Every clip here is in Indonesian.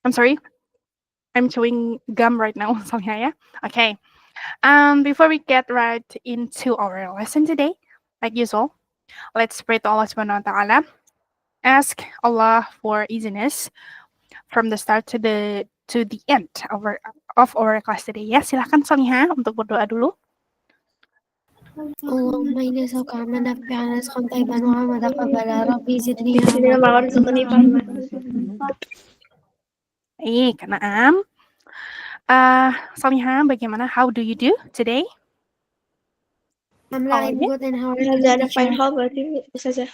I'm sorry, I'm chewing gum right now, soalnya ya. Okay. Before we get right into our lesson today, like usual, let's pray to Allah Subhanahu wa Taala. Ask Allah for easiness from the start to the end of our class today. Ya, silahkan Soliha untuk berdoa dulu. اللهم إني أسألك علما نافعا رزقا طيبا وعملا تقبلا ربي زدني Bismillah علما. warzuqni fahma. Baik, Naam. Soliha, bagaimana? How do you do today? Alhamdulillah, How are I'm you? good and how are you, Alhamdulillah fine. teacher? How about you, Ustazah?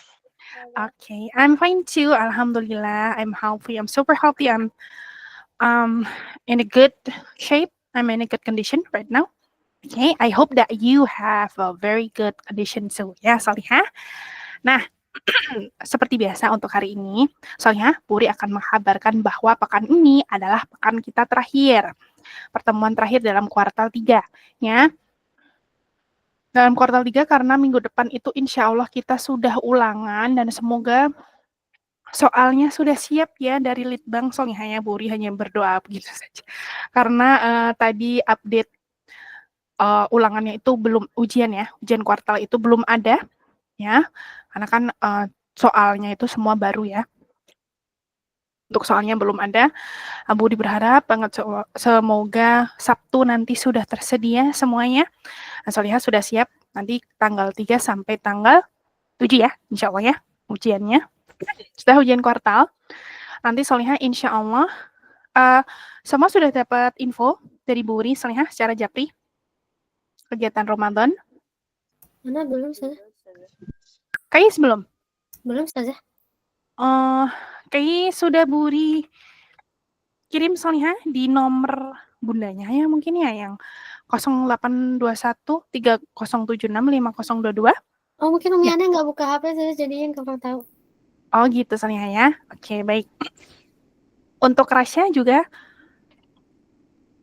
Okay, I'm fine too. Alhamdulillah, I'm healthy. I'm super healthy. I'm in a good shape. I'm in a good condition right now. Okay, I hope that you have a very good condition too. Ya, Solihah. Nah, seperti biasa untuk hari ini, Solihah, Puri akan mengkabarkan bahwa pekan ini adalah pekan kita terakhir. Pertemuan terakhir dalam kuartal 3. Ya. Dalam kuartal 3 karena minggu depan itu insya Allah kita sudah ulangan dan semoga soalnya sudah siap ya dari Litbang. Soalnya hanya Puri hanya berdoa begitu saja. Karena tadi update ulangannya itu belum ujian ya, ujian kuartal itu belum ada ya, karena kan soalnya itu semua baru ya. Untuk soalnya belum ada, Budi berharap banget semoga Sabtu nanti sudah tersedia semuanya. Solihah sudah siap nanti tanggal 3 sampai tanggal 7 ya, insya Allah ya ujiannya. Sudah ujian kuartal, nanti Solihah insya Allah semua sudah dapat info dari Bu Uri Solihah secara japri kegiatan Ramadan. Mana belum, Ustazah? Kayaknya sebelum. Belum, Ustazah. Kayaknya sudah Buri kirim Solihah di nomor bundanya ya mungkin ya yang 0821 3076 5022. Oh, mungkin Umi Ana nggak buka HP, Ustazah, jadi yang kurang tahu. Oh gitu Solihah ya. Oke, baik. Untuk Rasya juga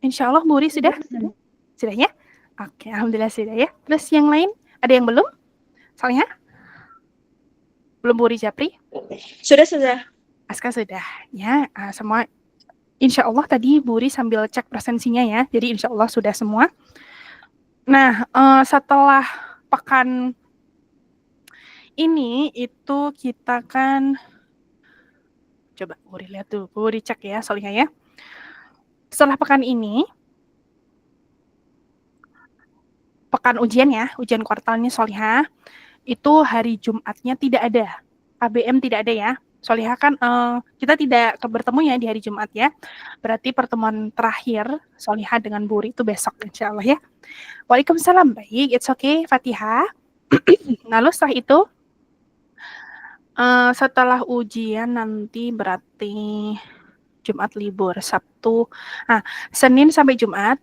insya Allah Buri sudah? Sudah ya? Oke, alhamdulillah sudah ya. Terus yang lain ada yang belum? Solihah? Belum Buri Japri? Sudah. Aska sudah ya, semua insya Allah tadi Buri sambil cek presensinya ya, jadi insya Allah sudah semua. Nah, setelah pekan ini itu kita kan coba Buri lihat tuh, Buri cek ya Solihah ya. Setelah pekan ini, pekan ujian ya, ujian kuartalnya Solihah, itu hari Jumatnya tidak ada, KBM tidak ada ya. Solihah kan kita tidak bertemu ya di hari Jumat ya. Berarti pertemuan terakhir Solihah dengan Buri itu besok insya Allah ya. Waalaikumsalam, baik, it's okay Fatihah. Lalu setelah itu setelah ujian nanti berarti Jumat libur, Sabtu. Nah, Senin sampai Jumat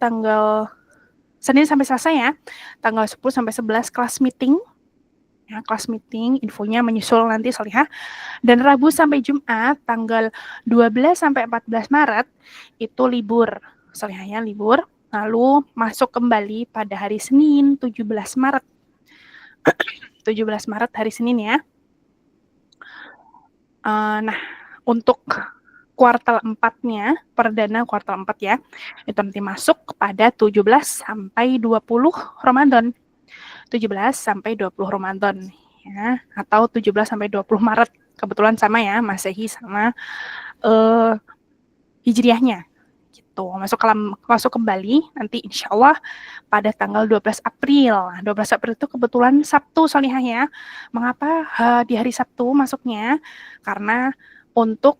Senin sampai Selasa ya. Tanggal 10 sampai 11 kelas meeting. Ya, kelas meeting infonya menyusul nanti Solihah. Dan Rabu sampai Jumat tanggal 12 sampai 14 Maret itu libur. Solihah ya libur. Lalu masuk kembali pada hari Senin 17 Maret. 17 Maret hari Senin ya. Nah, untuk kuartal 4-nya, perdana kuartal 4 ya, itu nanti masuk pada 17 sampai 20 Ramadan. 17 sampai 20 Ramadan ya, atau 17 sampai 20 Maret. Kebetulan sama ya, Masehi sama Hijriahnya. Gitu. Masuk kembali nanti insya Allah pada tanggal 12 April. 12 April itu kebetulan Sabtu Solihah ya. Mengapa di hari Sabtu masuknya? Karena untuk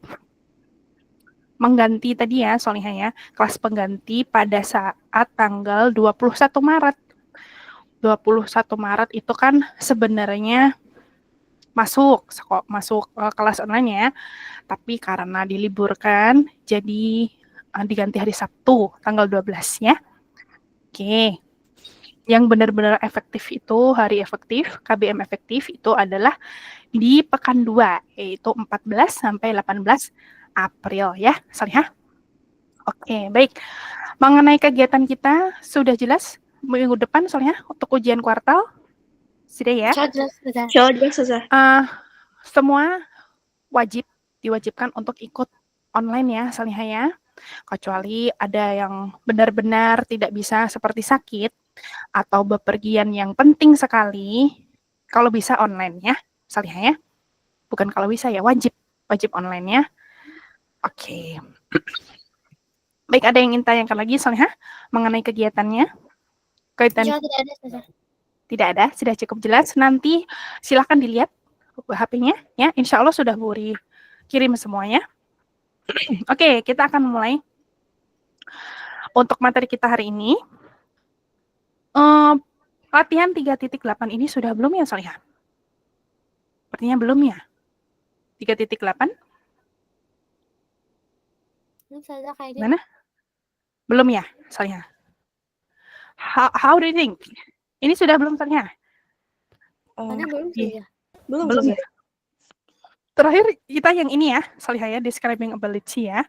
mengganti tadi ya Solihah ya, kelas pengganti pada saat tanggal 21 Maret. 21 Maret itu kan sebenarnya masuk kelas online ya, tapi karena diliburkan jadi diganti hari Sabtu tanggal 12 ya. Oke. Yang benar-benar efektif itu hari efektif, KBM efektif itu adalah di pekan 2 yaitu 14 sampai 18 April ya, Solihah. Oke, baik. Mengenai kegiatan kita sudah jelas minggu depan Solihah untuk ujian kuartal? Sudah ya? Sudah. Semua diwajibkan untuk ikut online ya, Salihah ya. Kecuali ada yang benar-benar tidak bisa seperti sakit atau bepergian yang penting sekali, kalau bisa online ya, Salihah ya. Bukan kalau bisa ya, wajib online ya. Oke. Baik, ada yang ingin tanyakan lagi Salihah mengenai kegiatannya? Insya Allah tidak ada, Ustazah. Tidak ada, sudah cukup jelas. Nanti silahkan dilihat HP-nya ya. Insya Allah sudah Buri kirim semuanya. Oke, kita akan mulai. Untuk materi kita hari ini, latihan 3.8 ini sudah belum ya, Salihah? Sepertinya belum ya. 3.8? Ustazah kayaknya. Mana? Belum ya, Salihah? How do you think? Ini sudah belum, Salihah? Mana belum, Ustazah? Belum ya. Terakhir kita yang ini ya, Salihah ya, describing ability ya.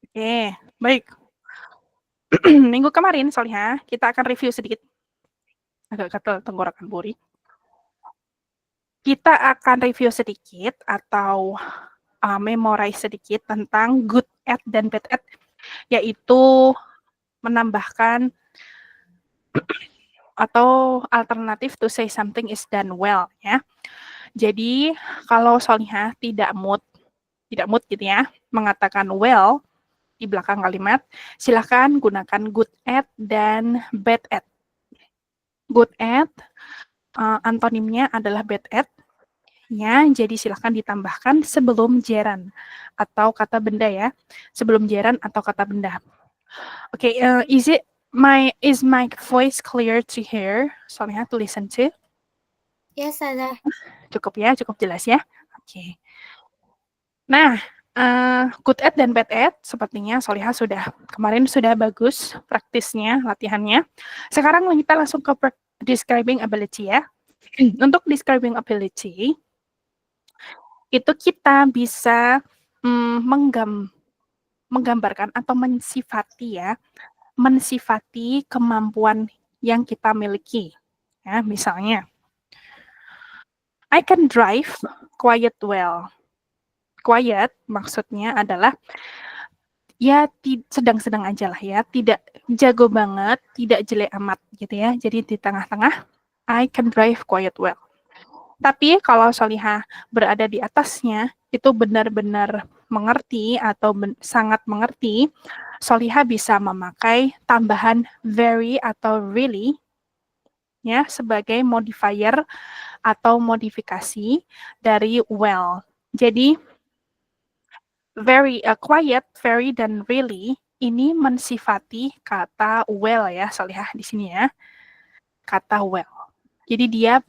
Oke, baik. Minggu kemarin, Salihah, kita akan review sedikit. Agak gatal tenggorokan Buri. Kita akan review sedikit atau memorize sedikit tentang good at dan bad at, yaitu menambahkan atau alternatif to say something is done well ya. Jadi kalau Salihah tidak mood gitu ya, mengatakan well di belakang kalimat, silakan gunakan good at dan bad at. Good at antonimnya adalah bad at. Ya, jadi silakan ditambahkan sebelum gerund atau kata benda ya. Sebelum gerund atau kata benda. Oke, is my voice clear to hear? Salihah to listen to? Yes, Ustazah. Cukup ya, cukup jelas ya. Oke. Nah, good at dan bad at sepertinya Salihah kemarin sudah bagus praktisnya, latihannya. Sekarang kita langsung ke describing ability ya. Untuk describing ability, itu kita bisa menggambarkan atau mensifati kemampuan yang kita miliki. Ya, misalnya, I can drive quite well. Quiet maksudnya adalah ya sedang-sedang aja lah ya, tidak jago banget, tidak jelek amat gitu ya. Jadi di tengah-tengah, I can drive quite well. Tapi kalau Salihah berada di atasnya, itu benar-benar mengerti atau sangat mengerti, Salihah bisa memakai tambahan very atau really ya sebagai modifier atau modifikasi dari well. Jadi very quiet, very dan really ini mensifati kata well ya, Salihah di sini ya. Kata well. Jadi dia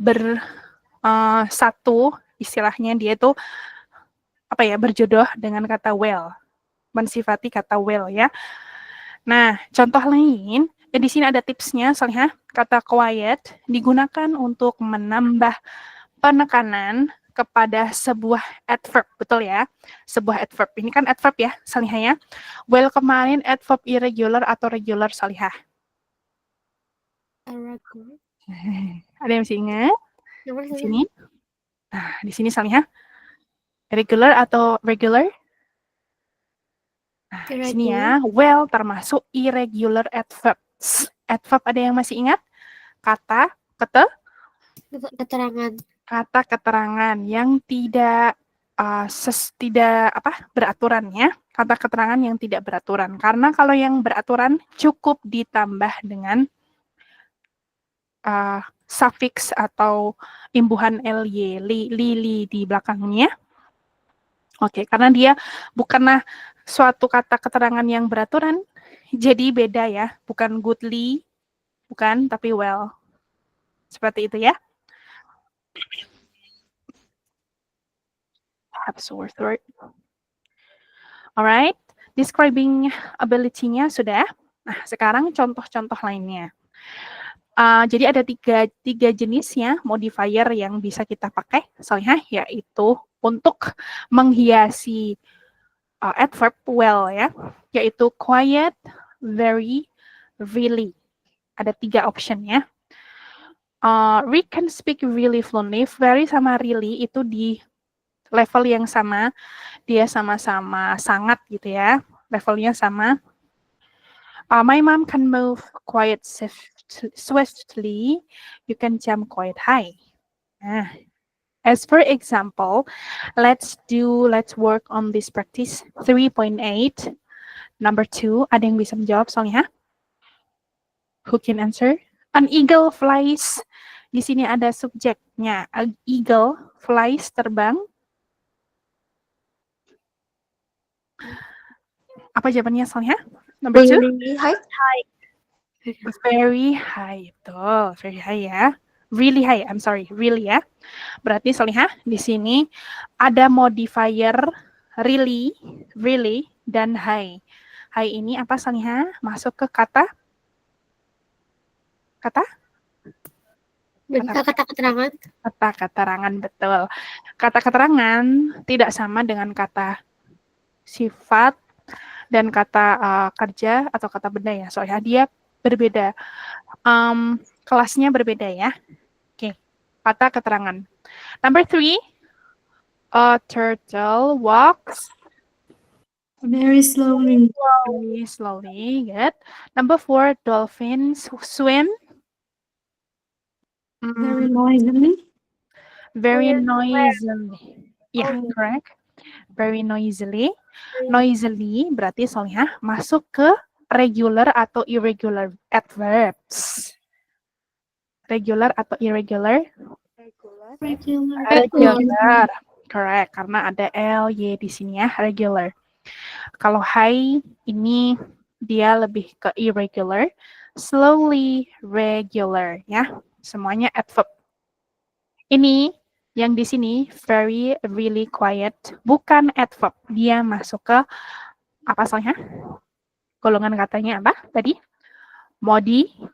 satu istilahnya dia itu berjodoh dengan kata well, mensifati kata well ya. Nah, contoh lain di sini ada tipsnya, Salihah. Kata quiet digunakan untuk menambah penekanan kepada sebuah adverb, betul ya? Sebuah adverb. Ini kan adverb ya, Salihah ya. Well kemarin adverb irregular atau regular, Salihah? Irregular. Ada yang masih ingat? Di sini. Nah, di sini Salihah. Regular atau regular? Nah, di sini ya. Well termasuk irregular adverbs. Adverb ada yang masih ingat? Keterangan. Kata keterangan yang tidak beraturan ya. Kata keterangan yang tidak beraturan. Karena kalau yang beraturan cukup ditambah dengan suffix atau imbuhan ly, li di belakangnya. Oke, karena dia bukanlah suatu kata keterangan yang beraturan, jadi beda ya. Bukan goodly, bukan, tapi well. Seperti itu ya. Absurd word. Alright, describing ability-nya sudah. Nah, sekarang contoh-contoh lainnya. Jadi ada tiga jenis ya modifier yang bisa kita pakai, Salihah, yaitu untuk menghiasi adverb well ya, yaitu quiet, very, really. Ada 3 option ya. We can speak really fluently. Very sama really itu level yang sama, dia sama-sama sangat gitu ya, levelnya sama. My mom can move quite swiftly. You can jump quite high. Nah, as for example, let's work on this practice 3.8. Number 2, ada yang bisa menjawab soalnya? Who can answer? An eagle flies. Di sini ada subjeknya. An eagle flies, terbang. Apa jawabannya soalnya? Number 2? Really high. Very high. Betul, very high ya. Really high, I'm sorry, really ya. Berarti soalnya di sini ada modifier really, dan high. High ini apa soalnya? Masuk ke kata? Kata keterangan. Kata keterangan, betul. Kata keterangan tidak sama dengan kata sifat dan kata kerja atau kata benda ya. Soalnya dia berbeda. Kelasnya berbeda ya. Oke, kata keterangan. Number 3, a turtle walks Very slowly. very slowly. Good. Number 4, dolphins swim Very noisily. very noisily. Yeah, correct. Very noisily. Noisily berarti soalnya masuk ke regular atau irregular adverbs. Regular atau irregular? Regular. Correct, karena ada L, Y di sini ya, regular. Kalau high ini dia lebih ke irregular, slowly regular ya. Semuanya adverb. Ini yang di sini very really quiet bukan adverb. Dia masuk ke apa soalnya? Golongan katanya apa tadi? Modifier.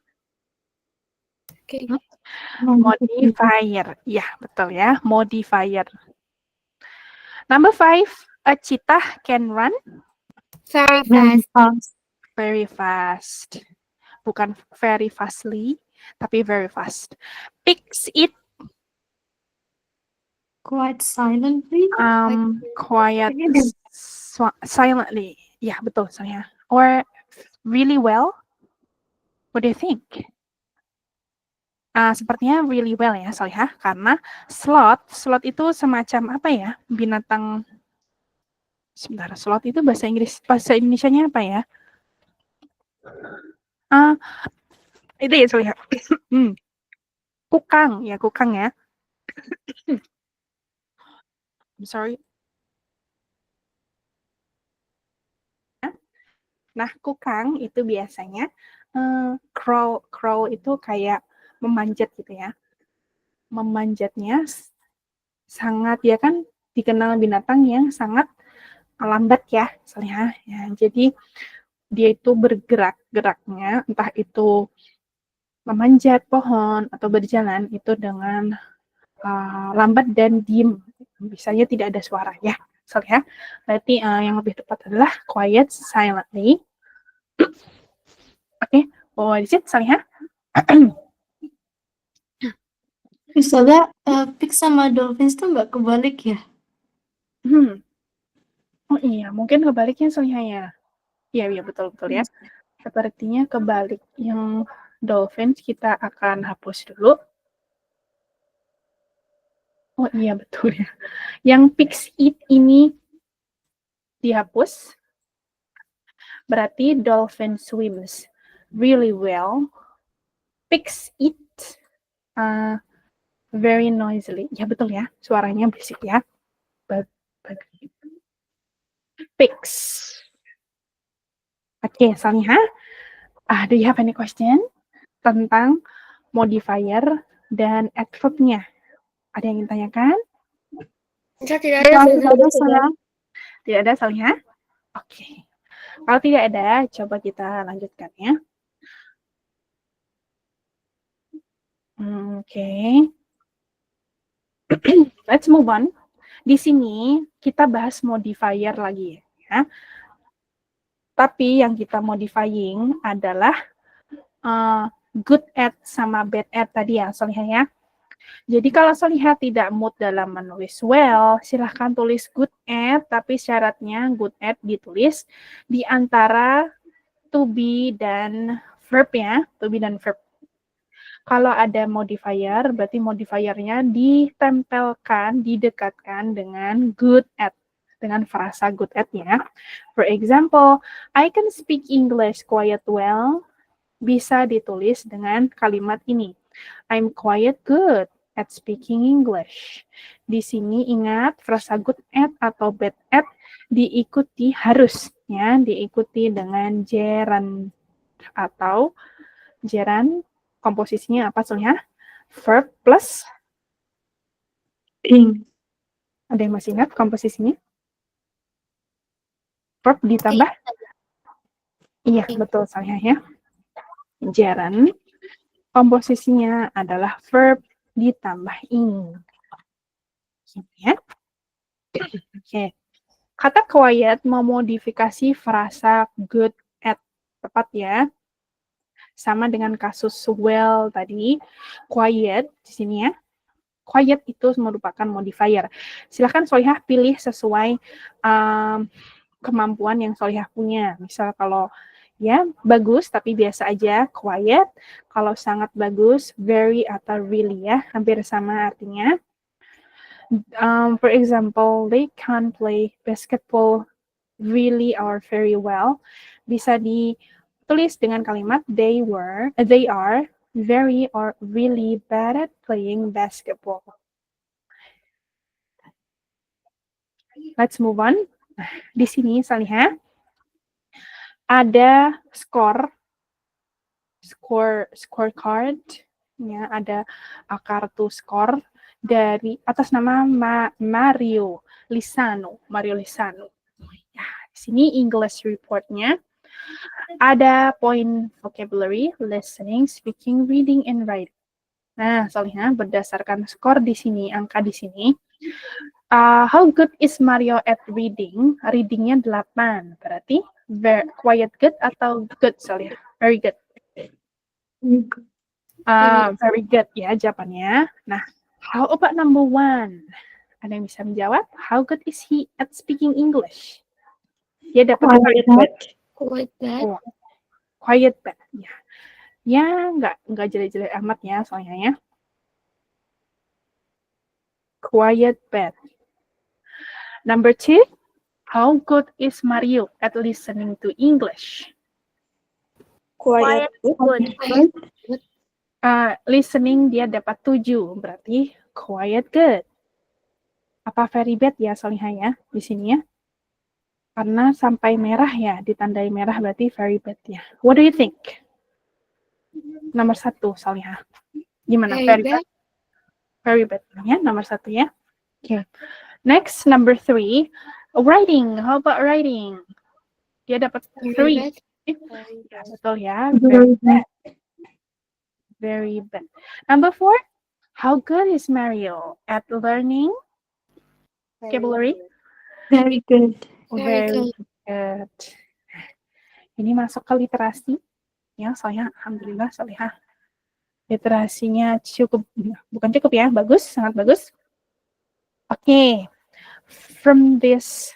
Ya, betul ya, modifier. Number 5, a cheetah can run Very fast. very fast. Bukan very fastly, tapi very fast. Pigs eat Quite silently. quiet silently. Ya, betul soalnya. Or really well. What do you think? Sepertinya really well ya soalnya, karena sloth itu semacam apa ya? Binatang. Sebentar, sloth itu bahasa Indonesianya apa ya? Itu ya soalnya. Kukang ya. I'm sorry. Nah, kukang itu biasanya crow itu kayak memanjat gitu ya. Memanjatnya sangat, ya kan dikenal binatang yang sangat lambat ya, soalnya ya. Jadi dia itu geraknya entah itu memanjat pohon atau berjalan itu dengan lambat dan diem. Biasanya tidak ada suara ya. Soalnya berarti yang lebih tepat adalah quiet silently. Oke, what is it soalnya? Misalnya pig sama dolphins tuh nggak kebalik ya? Oh iya, mungkin kebaliknya soalnya ya. Iya betul ya. Sepertinya kebalik. Yang dolphins kita akan hapus dulu. Oh iya betul ya. Yang pigs eat ini dihapus. Berarti dolphin swims really well. Pigs eat very noisily. Ya betul ya, suaranya berisik ya. Pigs. Oke, Salihah. Do you have any question tentang modifier dan adverb-nya? Ada yang ingin tanyakan? Tidak ada, Tidak ada, Salihah? Oke. Kalau tidak ada, coba kita lanjutkan ya. Oke. Let's move on. Di sini kita bahas modifier lagi ya. Tapi yang kita modifying adalah good at sama bad at tadi ya, soalnya ya. Jadi kalau Solihah tidak mood dalam menulis well, silahkan tulis good at, tapi syaratnya good at ditulis di antara to be dan verb ya, to be dan verb. Kalau ada modifier, berarti modifiernya ditempelkan, didekatkan dengan good at, dengan frasa good at ya. For example, I can speak English quite well. Bisa ditulis dengan kalimat ini. I'm quite good at speaking English. Di sini ingat frasa good at atau bad at diikuti harusnya diikuti dengan gerund atau gerund komposisinya apa soalnya? Verb plus ing. Ada yang masih ingat komposisinya? Verb ditambah? Iya, betul soalnya ya. Gerund komposisinya adalah verb ditambah ing. Ya. Oke. Kata quiet memodifikasi frasa good at. Tepat ya. Sama dengan kasus well tadi. Quiet di sini ya. Quiet itu merupakan modifier. Silakan Solihah pilih sesuai kemampuan yang Solihah punya. Misal kalau ya bagus tapi biasa aja, quiet. Kalau sangat bagus, very atau really ya. Hampir sama artinya. For example, they can play basketball really or very well. Bisa ditulis dengan kalimat they are very or really bad at playing basketball. Let's move on. Di sini Salihah ada scorecard ya, ada kartu skor dari atas nama Mario Lisano. Ya, di sini English report-nya ada poin vocabulary, listening, speaking, reading, and writing. Nah, Solihah berdasarkan skor di sini, angka di sini, how good is Mario at reading? Readingnya 8, berarti quiet good atau good, Solihah? Very good. Very good ya jawabannya. Nah, how about number 1? Ada yang bisa menjawab? How good is he at speaking English? Dia dapat Quite bad. Oh, quiet bad. Ya, ya nggak jelek-jelek amat ya soalnya ya. Quiet bad. Number 2, how good is Mario at listening to English? Quiet good. Listening dia dapat 7, berarti quiet good. Apa very bad ya Solihah ya di sini ya? Karena sampai merah ya, ditandai merah berarti very bad ya. What do you think? Nomor 1 Solihah. Gimana? Very bad? Very bad ya, nomor 1 ya. Okay. Next, number 3, writing. How about writing? Dia dapat 3. Ya, betul ya. Very bad. Very bad. Number 4, how good is Mario at learning vocabulary? Very good. Very good. Ini masuk ke literasi. Ya, soalnya alhamdulillah Solihah. Literasinya bukan cukup ya, bagus, sangat bagus. Okay. From this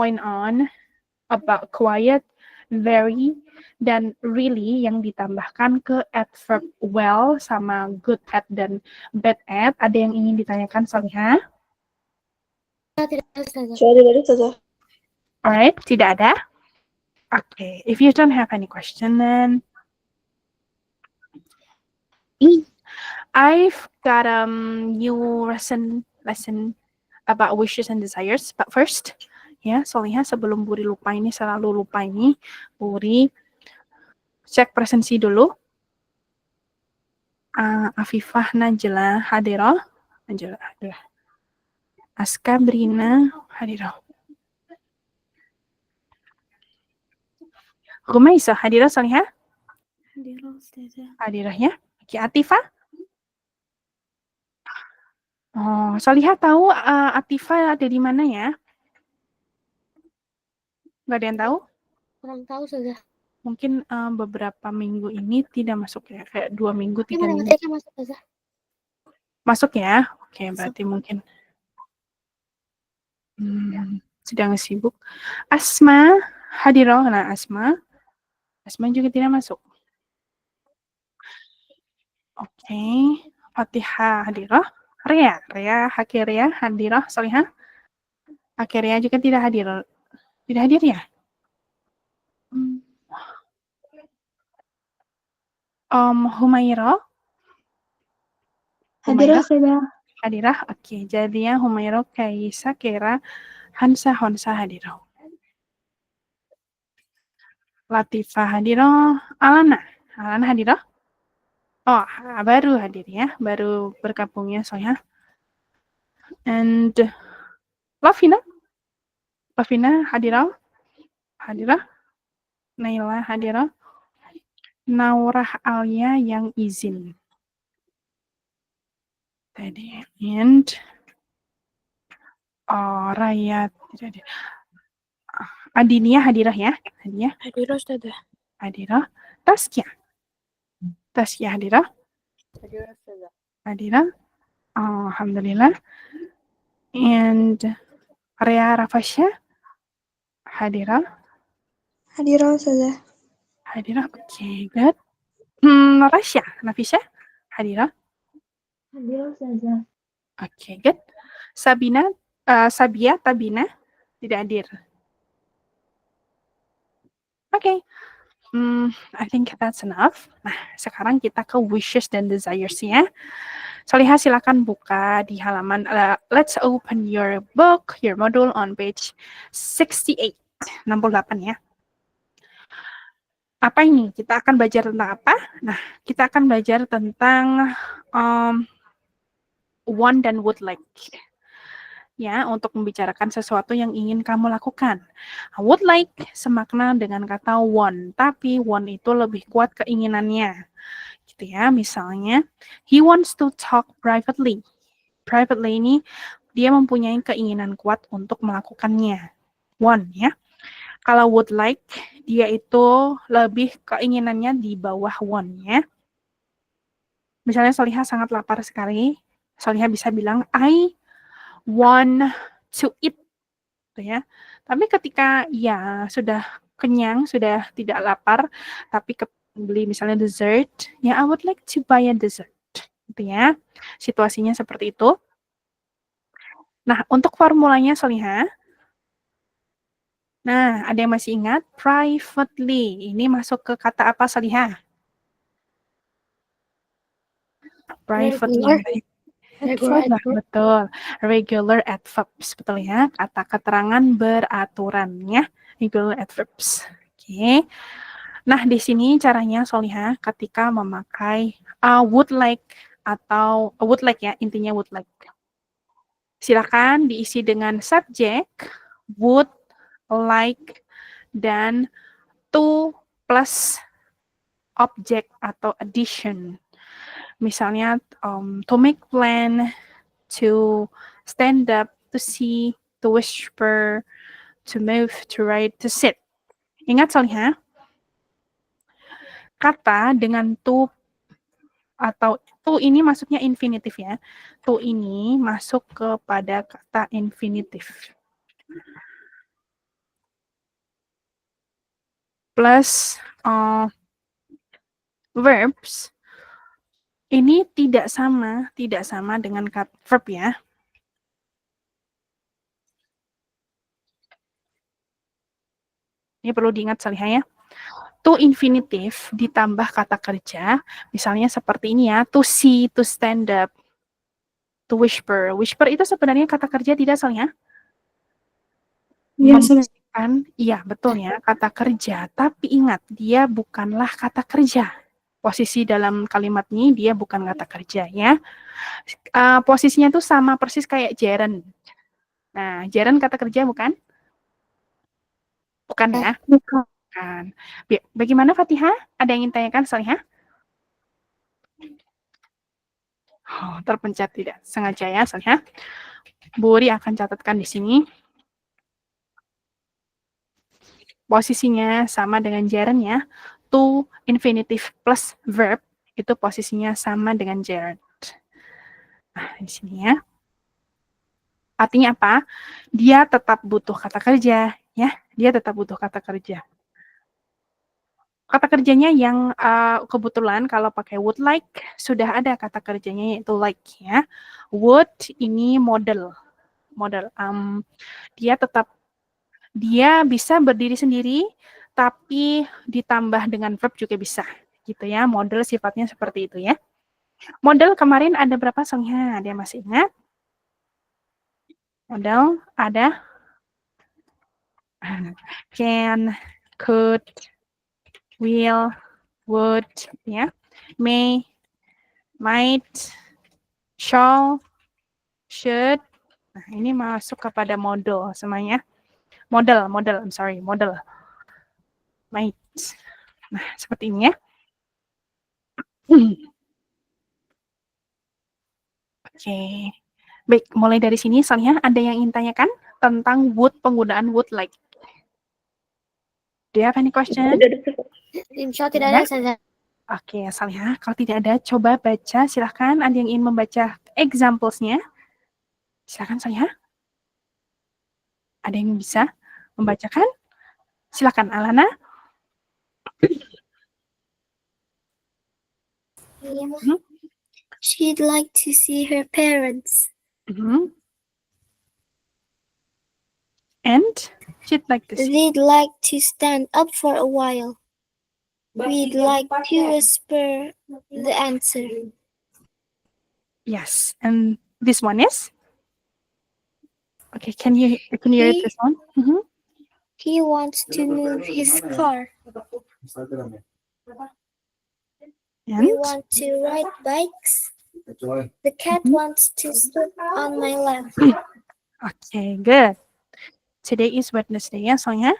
point on, about quiet, very, dan really yang ditambahkan ke adverb well sama good at dan bad at, ada yang ingin ditanyakan Solihah? Alright, tidak ada? Okay, if you don't have any question then I've got new lesson about wishes and desires, but first ya Solihah sebelum Buri lupa ini, selalu lupa ini, Buri cek presensi dulu. Afifah Najla hadirah. Aska Brina hadirah. Rumaisa hadirah Solihah? Hadirah Ustazah. Hadirah ya. Oke, Atifah? Oh, Solihah tahu Atifah ada di mana ya? Nggak ada yang tahu? Kurang tahu saja. Mungkin beberapa minggu ini tidak masuk ya, kayak 2 minggu, 3 minggu. Matematika masuk saja. Masuk ya? Oke, berarti mungkin sedang sibuk. Asma hadiroh. Nah, Asma juga tidak masuk. Oke, Fatihah hadiroh. Ria hadiroh. Solihah. Ria juga tidak hadir. Tidak hadir ya? Humairah. Hadirah sudah. Hadirah. Oke, jadinya Humairah, Kaisa, Kera, Hansa, Honsa hadirah. Latifah hadirah. Alana hadirah. Oh, baru hadir ya, baru bergabungnya Soya. And Lavina hadirah. Naila hadirah. Naurah Alia yang izin. Tadi. And Raya tidak hadir. Adinia hadirah ya. Hadirah sudah. Hadirah. Taskia hadirah. Hadirah. Alhamdulillah. And Ria Rafasya hadirah. Hadirah sudah. Hadirah. Okay, good. Rasya Nafisya hadirah. Hadirah sudah. Okay, good. Sabia Tabina tidak hadir. Okay. I think that's enough. Nah, sekarang kita ke wishes dan desires ya. Solihah, silakan buka di halaman. Let's open your book, your module on page 68 ya. Apa ini? Kita akan belajar tentang apa? Nah, kita akan belajar tentang want dan would like. Ya, untuk membicarakan sesuatu yang ingin kamu lakukan. Would like semakna dengan kata want, tapi want itu lebih kuat keinginannya. Gitu ya, misalnya, he wants to talk privately. Privately ini dia mempunyai keinginan kuat untuk melakukannya. Want ya. Kalau would like, dia itu lebih keinginannya di bawah want ya. Misalnya Solihah sangat lapar sekali, Solihah bisa bilang, I want to eat. Gitu ya. Tapi ketika ya sudah kenyang, sudah tidak lapar, tapi beli misalnya dessert, ya I would like to buy a dessert. Gitu ya. Situasinya seperti itu. Nah, untuk formulanya Solihah. Nah, ada yang masih ingat? Privately. Ini masuk ke kata apa Solihah? Privately. Betul. Regular adverbs. Betul ya. Kata keterangan beraturan ya. Regular adverbs. Oke. Nah, di sini caranya Solihah ketika memakai would like atau would like ya, intinya would like. Silakan diisi dengan subjek, would, like, dan to plus object atau addition. Misalnya, to make plan, to stand up, to see, to whisper, to move, to write, to sit. Ingat Solihah, kata dengan to atau to ini masuknya infinitif ya. To ini masuk kepada kata infinitif. Plus verbs ini tidak sama dengan kata verb ya. Ini perlu diingat Solihah ya. To infinitif ditambah kata kerja, misalnya seperti ini ya, to see, to stand up, to whisper. Whisper itu sebenarnya kata kerja tidak Solihah? Iya, iya, betul ya, kata kerja. Tapi ingat, dia bukanlah kata kerja. Posisi dalam kalimat ini dia bukan kata kerja ya. Posisinya tuh sama persis kayak gerund. Nah, gerund kata kerja bukan? Bukan ya? Bukan. Bagaimana Fatihah? Ada yang ingin tanyakan Solihah? Oh, terpencet tidak sengaja ya Solihah. Bu Uri akan catatkan di sini. Posisinya sama dengan gerund ya. To infinitive plus verb itu posisinya sama dengan gerund. Nah, di sini ya. Artinya apa? Dia tetap butuh kata kerja, ya. Dia tetap butuh kata kerja. Kata kerjanya yang kebetulan kalau pakai would like sudah ada kata kerjanya yaitu like ya. Would ini model. Dia bisa berdiri sendiri tapi ditambah dengan verb juga bisa. Gitu ya. Model sifatnya seperti itu ya. Model kemarin ada berapa songnya? Dia masih ingat? Model ada can, could, will, would, ya, may, might, shall, should. Nah, ini masuk kepada model semuanya. Model. Might. Nah, seperti ini ya. Oke. Baik, mulai dari sini soalnya ada yang ingin tanyakan tentang would, penggunaan would like. Do you have any question? Insya tidak ada saja. Oke, Salih, kalau tidak ada, coba baca. Silahkan, ada yang ingin membaca examples-nya. Silahkan, Salih. Ada yang bisa membacakan? Silahkan, Alana. She'd like to see her parents. And she'd like to see. They'd like to stand up for a while. We'd like to whisper the answer. Yes, and this one is? Okay, can you read this one? He wants to move his car. And? We want to ride bikes. The cat wants to sit on my lap. Okay, good. Today is Wednesday, ya, Sonya?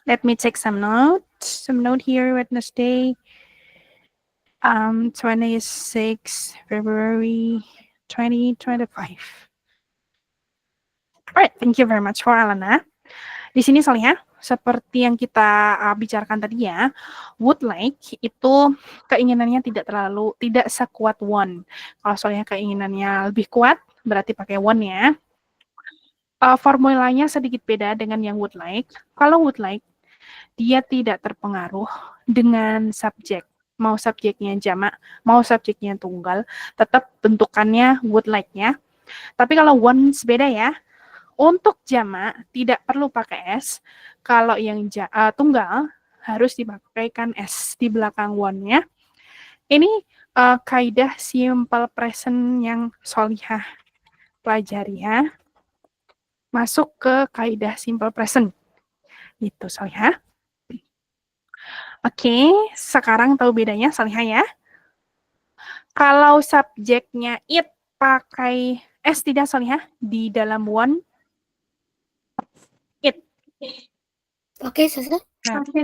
Let me take some note. Some note here, Wednesday. 26 February 2025. Alright, thank you very much for Alana. Di sini soalnya seperti yang kita bicarakan tadi ya, would like itu keinginannya tidak sekuat want. Kalau soalnya keinginannya lebih kuat, berarti pakai want ya. Formulanya sedikit beda dengan yang would like. Kalau would like, dia tidak terpengaruh dengan subjek. Mau subjeknya jamak, mau subjeknya tunggal, tetap bentukannya would like-nya. Tapi kalau wants beda ya. Untuk jamak tidak perlu pakai S. Kalau yang tunggal harus dimakaikan S di belakang one-nya. Ini kaidah simple present yang Solihah pelajari ya. Masuk ke kaidah simple present. Gitu Solihah. Oke, sekarang tahu bedanya Solihah ya. Kalau subjeknya it pakai S tidak Solihah di dalam one it. Oke, Sasa. Oke,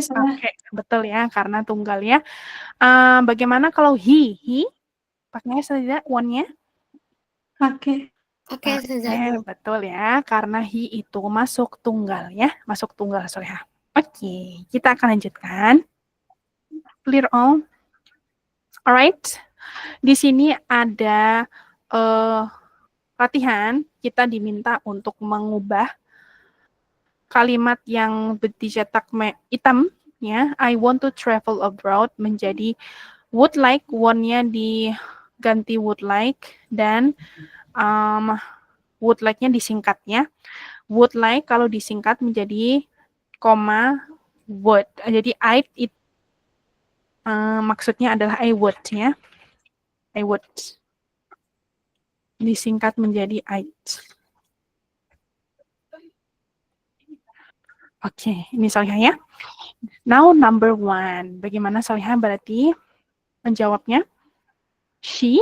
betul ya, karena tunggal ya. Bagaimana kalau he pakai S tidak one-nya? Oke, Sasa. Betul ya, karena he itu masuk tunggal ya, masuk tunggal Solihah. Oke, kita akan lanjutkan. Clear all? Alright. Di sini ada latihan, kita diminta untuk mengubah kalimat yang dicetak hitam ya, I want to travel abroad menjadi would like, want-nya diganti would like, dan would like-nya disingkatnya. Would like kalau disingkat menjadi koma would. Jadi it maksudnya adalah I would ya. I would. Disingkat menjadi it. Oke, ini Solihah ya. Now number 1. Bagaimana Solihah berarti menjawabnya? She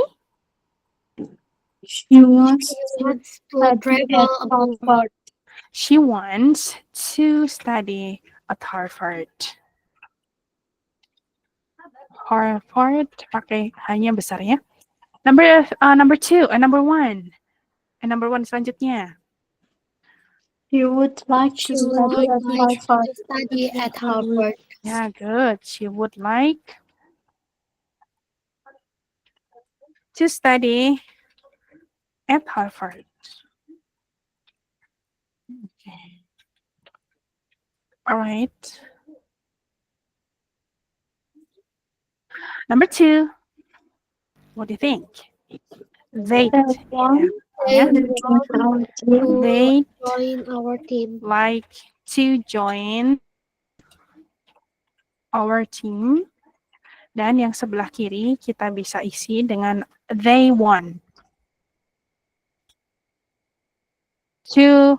wants to travel abroad. She wants to study at Harvard. Harvard pakai hanya besar ya. Number 2, number 1. Number 1 selanjutnya. She would like to study at Harvard. Yeah, good. She would like to study at Harvard. Okay. All right. Number 2. What do you think? They One yeah, They to join our team. to they join our team. like to join our team. Dan yang sebelah kiri kita bisa isi dengan they want to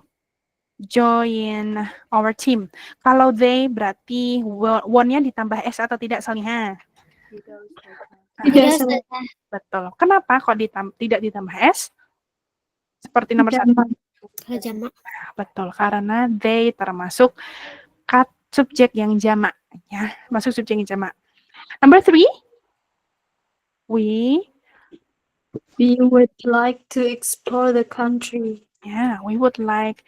join our team. Kalau they berarti want-nya ditambah s atau tidak, Salihah? Tidak Yes, salah. Betul. Kenapa kok tidak ditambah s? Seperti nomor 1. jamak. Betul, karena they termasuk subjek yang jamak, ya, masuk subjek yang jamak. Number 3, we would like to explore the country. yeah, we would like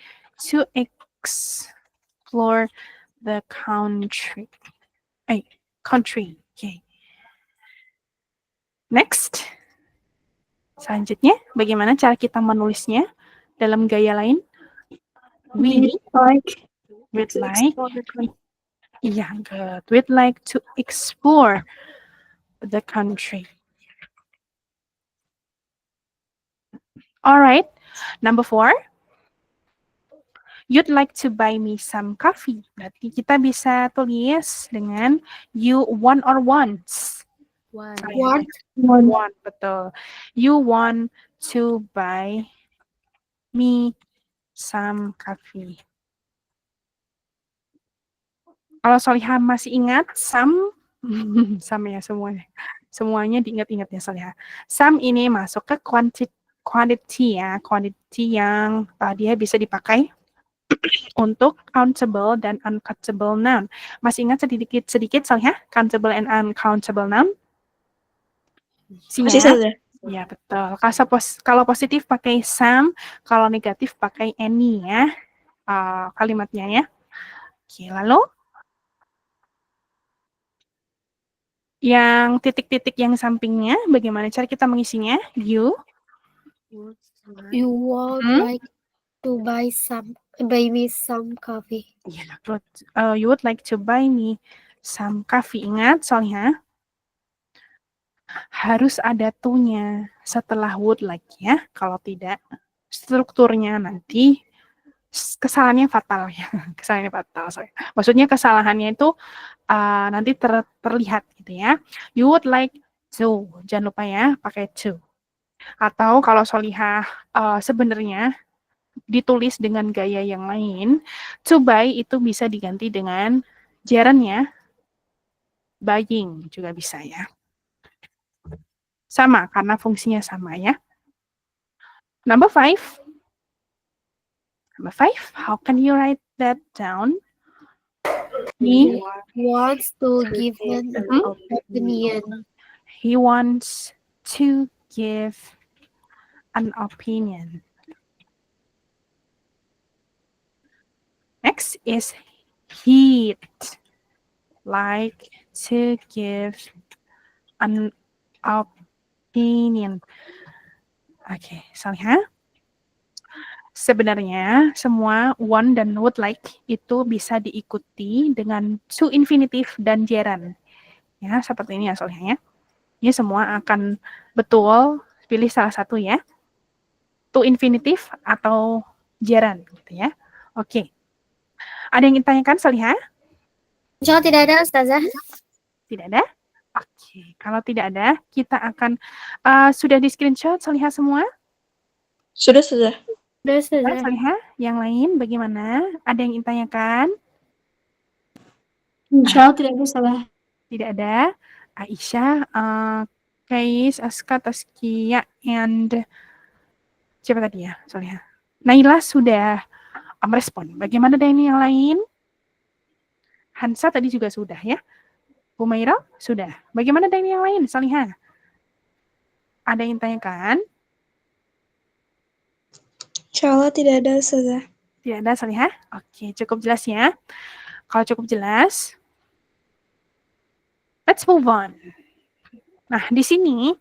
to explore the country. Country. Okay. Next. Selanjutnya, bagaimana cara kita menulisnya dalam gaya lain? We would like yeah, good. We'd like to explore the country. All right. Number 4. You'd like to buy me some coffee. Berarti kita bisa tulis dengan you want or wants. Want Want, betul. You want to buy me some coffee. Kalau Solihah masih ingat, some ya semuanya. Semuanya diingat-ingat ya Solihah. Some ini masuk ke quantity ya. Quantity yang dia bisa dipakai untuk countable dan uncountable noun. Masih ingat sedikit Solihah? Countable and uncountable noun? Masih saja. Ya, betul. Kalau positif pakai some, kalau negatif pakai any ya. Kalimatnya ya. Oke, lalu yang titik-titik yang sampingnya, bagaimana cara kita mengisinya? You would like to buy me some coffee. Yeah, you would like to buy me some coffee. Ingat, soalnya harus ada to-nya setelah would like ya. Kalau tidak, strukturnya nanti kesalahannya fatal ya. Kesalahannya fatal. Sorry. Maksudnya kesalahannya itu nanti terlihat gitu ya. You would like to. Jangan lupa ya, pakai to. Atau kalau Solihah sebenarnya ditulis dengan gaya yang lain, to buy itu bisa diganti dengan gerundnya buying juga bisa ya. Sama, karena fungsinya sama ya. Number 5. How can you write that down? He wants to give an opinion. He wants to give an opinion. Next is he'd like to give an opinion. Oke, Salihah. Sebenarnya semua want dan would like itu bisa diikuti dengan to infinitive dan gerund. Ya, seperti ini ya Salihah ya. Ini semua akan betul, pilih salah satu ya. To infinitive atau gerund gitu ya. Oke. Ada yang ditanyakan Salihah? Insya Allah tidak ada, Ustazah. Tidak ada? Oke, kalau tidak ada, kita akan sudah di screenshot Salihah semua? Sudah. Sudah, Salihah, yang lain bagaimana? Ada yang ditanyakan? Insya Allah tidak ada salah. Tidak ada. Aisyah, Kais, Aska, Taskia, and siapa tadi ya? Salihah. Naila sudah merespon. Bagaimana dengan yang lain? Hansa tadi juga sudah ya. Humaira sudah. Bagaimana dengan yang lain? Salihah. Ada yang tanyakan? Insya Allah tidak ada, Ustazah. Tidak ada, Salihah? Oke, cukup jelas ya. Kalau cukup jelas, let's move on. Nah, di sini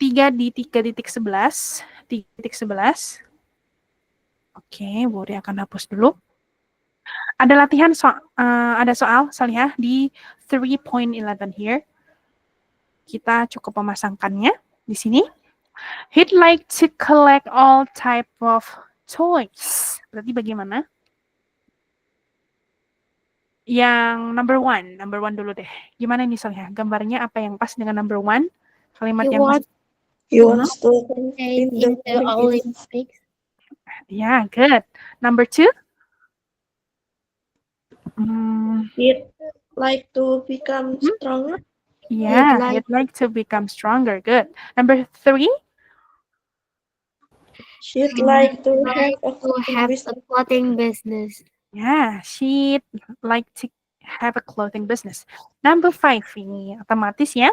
3:11. 3:11. Oke, Buri akan hapus dulu. Ada latihan ada soal Salihah di 3.11 here. Kita cukup memasangkannya di sini. He'd like to collect all type of toys. Berarti bagaimana? Yang number one dulu deh. Gimana ini Salihah? Gambarnya apa yang pas dengan number one? Kalimat He yang pas. You want to Stayed in the Olympics. Yeah, good. Number two? He'd like to become stronger. Yeah, He'd he'd like to become stronger. Good. Number three? She'd like to have a To have a clothing business. Yeah, she'd like to have a clothing business. Number five ini otomatis ya.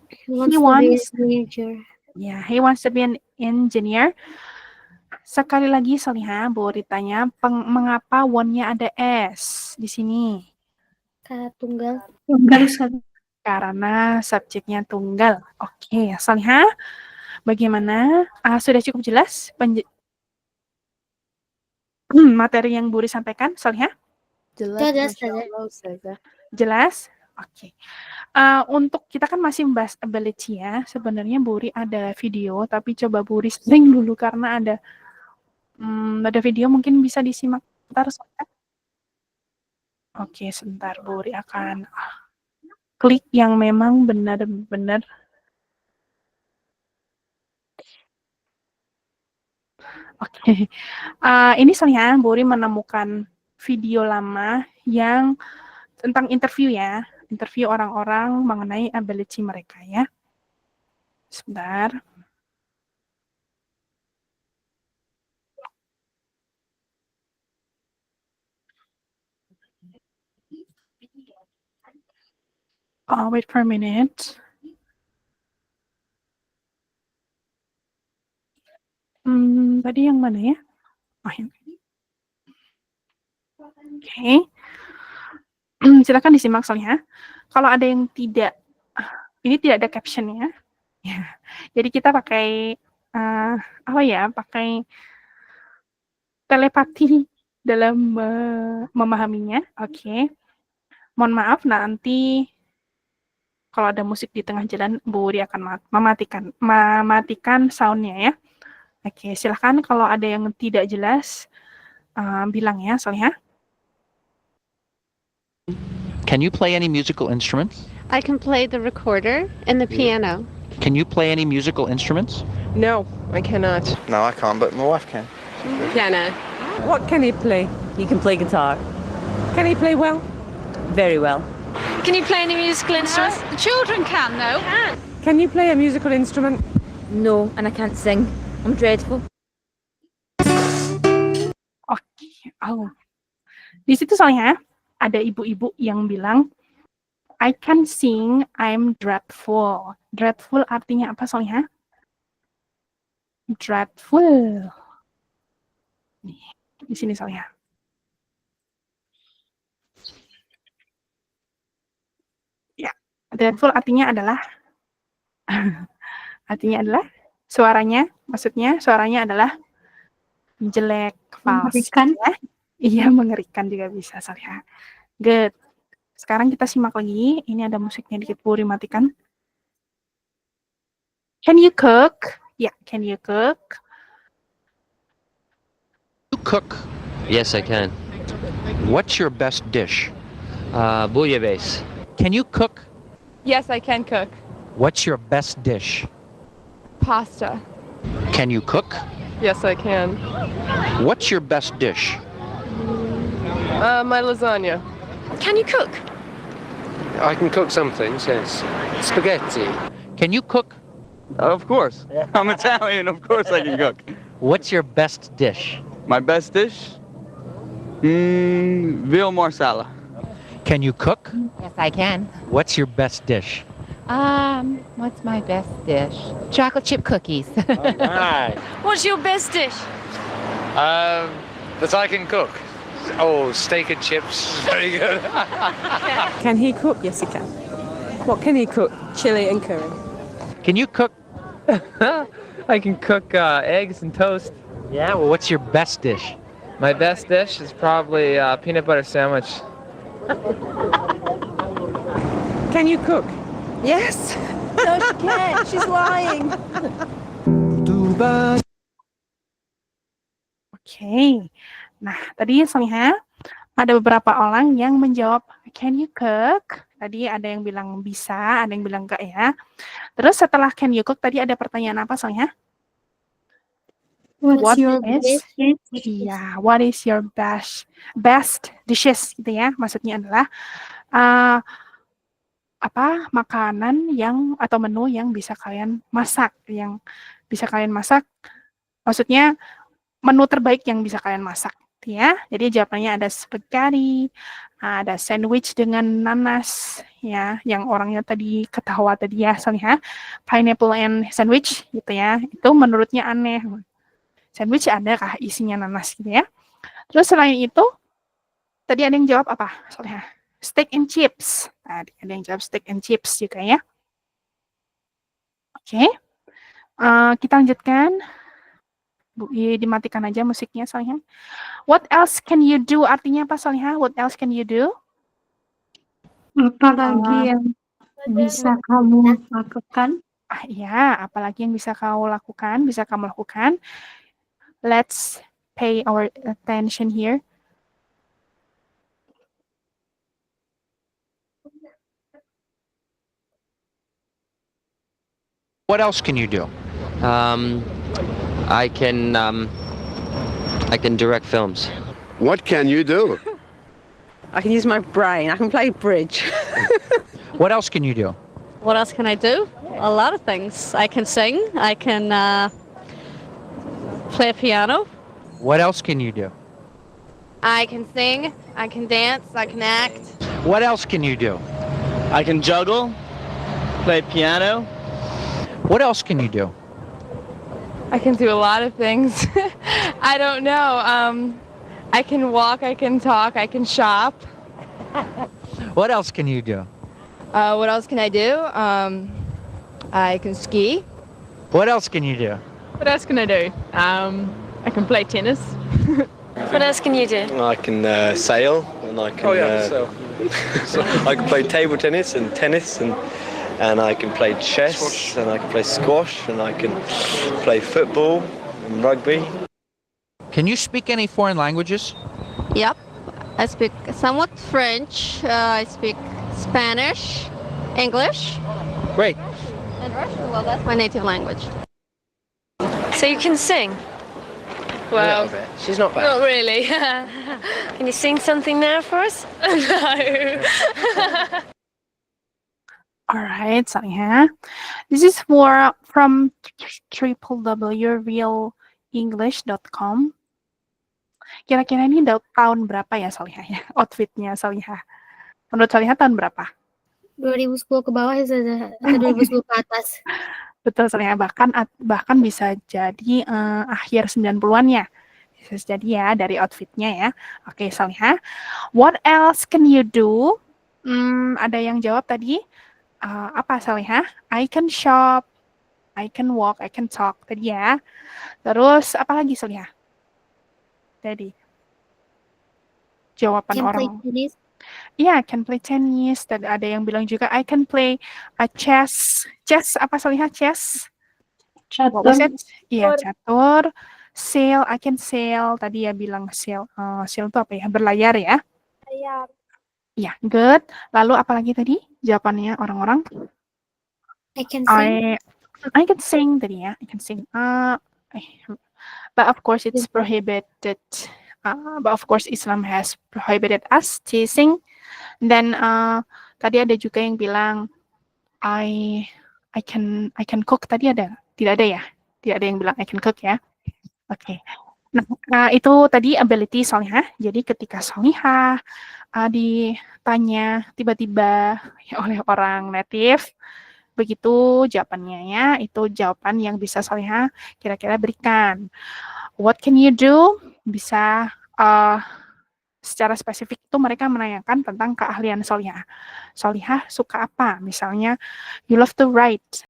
He wants He to be a wants- teenager. Yeah, he wants to be an engineer. Sekali lagi Salihah, boleh ditanya mengapa one-nya ada S di sini? Kata tunggal. Karena subjeknya tunggal. Oke, Salihah, bagaimana? Sudah cukup jelas materi yang Buri sampaikan, Salihah? Jelas, Jelas? Oke. Untuk kita kan masih membahas ability ya. Sebenarnya Buri ada video, tapi coba Buri string dulu karena ada video mungkin bisa disimak sebentar. Oke, sebentar Buri akan klik yang memang benar-benar Oke. Ini soalnya Buri menemukan video lama yang tentang interview ya. Interview orang-orang mengenai ability mereka ya. Sebentar. Wait for a minute. Tadi yang mana ya? Ini. Oke. Silakan disimak soalnya. Kalau ada yang tidak, ini tidak ada captionnya. Ya. Jadi kita pakai pakai telepati dalam memahaminya. Oke. Mohon maaf nanti kalau ada musik di tengah jalan, Buri akan mematikan soundnya ya. Oke, silahkan kalau ada yang tidak jelas, bilang ya, soalnya. Can you play any musical instruments? I can play the recorder and the piano. Can you play any musical instruments? No, I cannot. No, I can't, but my wife can. Piano. What can he play? He can play guitar Can he play well? very well. Can you play any musical instruments? The children can, though. Can you play a musical instrument? No, and I can't sing. I'm dreadful. Oke, di situ soalnya ada ibu-ibu yang bilang, I can sing, I'm dreadful. Dreadful artinya apa soalnya? Dreadful. Nih, di sini soalnya. Ya, dreadful artinya adalah suaranya adalah jelek, false. Mengerikan. Ya. Iya, mengerikan juga bisa soalnya. Good. Sekarang kita simak lagi. Ini ada musiknya dikit, Buri matikan. Can you cook? Yeah, can you cook? You cook. Yes, I can. What's your best dish? Bouillabaisse. Can you cook? Yes, I can cook. What's your best dish? Pasta. Can you cook? Yes, I can. What's your best dish? My lasagna. Can you cook? I can cook some things, yes. Spaghetti. Can you cook? Of course. I'm Italian, of course I can cook. What's your best dish? My best dish? Veal marsala. Can you cook? Yes, I can. What's your best dish? What's my best dish? Chocolate chip cookies. Right. What's your best dish? That I can cook. Oh, steak and chips. Very good. Can he cook? Yes, he can. What can he cook? Chili and curry. Can you cook? I can cook eggs and toast. Yeah. Well, what's your best dish? My best dish is probably peanut butter sandwich. Can you cook? Yes. No, she can't. She's lying. Oke. Nah, tadi Solihah ada beberapa orang yang menjawab can you cook? Tadi ada yang bilang bisa, ada yang bilang enggak ya. Terus setelah can you cook tadi ada pertanyaan apa Solihah? What's your is- best dish? Iya, what is your best dishes gitu ya. Maksudnya adalah apa makanan yang atau menu yang bisa kalian masak, maksudnya menu terbaik yang bisa kalian masak gitu ya. Jadi jawabannya ada spaghetti, ada sandwich dengan nanas ya, yang orangnya tadi ketawa tadi ya Solihah, pineapple and sandwich gitu ya. Itu menurutnya aneh. Sandwich ada kah isinya nanas gitu ya. Terus selain itu tadi ada yang jawab apa Solihah? Steak and chips. Tadi ada yang jawab steak and chips juga ya. Oke. Kita lanjutkan. Bu, dimatikan aja musiknya Solihah. What else can you do? Artinya apa Solihah? What else can you do? Apalagi yang bisa kamu lakukan? Ya, apalagi yang bisa kamu lakukan. Let's pay our attention here. What else can you do? I can direct films. What can you do? I can use my brain. I can play bridge. What else can you do? What else can I do? A lot of things. I can sing. I can play piano. What else can you do? I can sing. I can dance. I can act. What else can you do? I can juggle, play piano. What else can you do? I can do a lot of things. I don't know. I can walk. I can talk. I can shop. What else can you do? What else can I do? I can ski. What else can you do? What else can I do? I can play tennis. What else can you do? I can sail, and I can. I can play table tennis, and I can play chess, and I can play squash, and I can play football and rugby. Can you speak any foreign languages? Yep. I speak somewhat French. I speak Spanish, English, Great. and Russian. Well, that's my native language. So you can sing? Well, she's not bad. Not really. Can you sing something now for us? No. All right, Solihah. This is from www.realelenglish.com. Kira-kira ini tahun berapa ya Solihah ya? Outfitnya Solihah. Menurut Solihah tahun berapa? 2010 ke bawah atau 2010 ke atas? Betul Solihah, bahkan bisa jadi akhir 90-an ya. Bisa jadi ya dari outfitnya ya. Oke Solihah. What else can you do? Ada yang jawab tadi. Apa Solihah? I can shop, I can walk, I can talk tadi ya. Terus apa lagi Solihah? Tadi jawaban Can orang. play tennis? Iya, can play tennis. Dan ada yang bilang juga I can play chess. Chess apa Solihah? Chess. What was it? Iya, catur. Sail, I can sail. Tadi ya bilang sail. Sail itu apa ya? Berlayar ya. Saya Iya, good. Lalu apa lagi tadi? Jawabannya orang-orang. I can sing. I can sing tadi ya. I can sing. But of course it's prohibited. But of course Islam has prohibited us to sing. Dan tadi ada juga yang bilang I can cook. Tadi ada? Tidak ada ya? Tidak ada yang bilang I can cook ya. Oke. Nah, itu tadi ability Solihah. Jadi ketika Solihah ditanya tiba-tiba oleh orang native, begitu jawabannya ya, itu jawaban yang bisa Solihah kira-kira berikan. What can you do? Bisa secara spesifik itu mereka menanyakan tentang keahlian Solihah. Solihah suka apa? Misalnya, you love to write.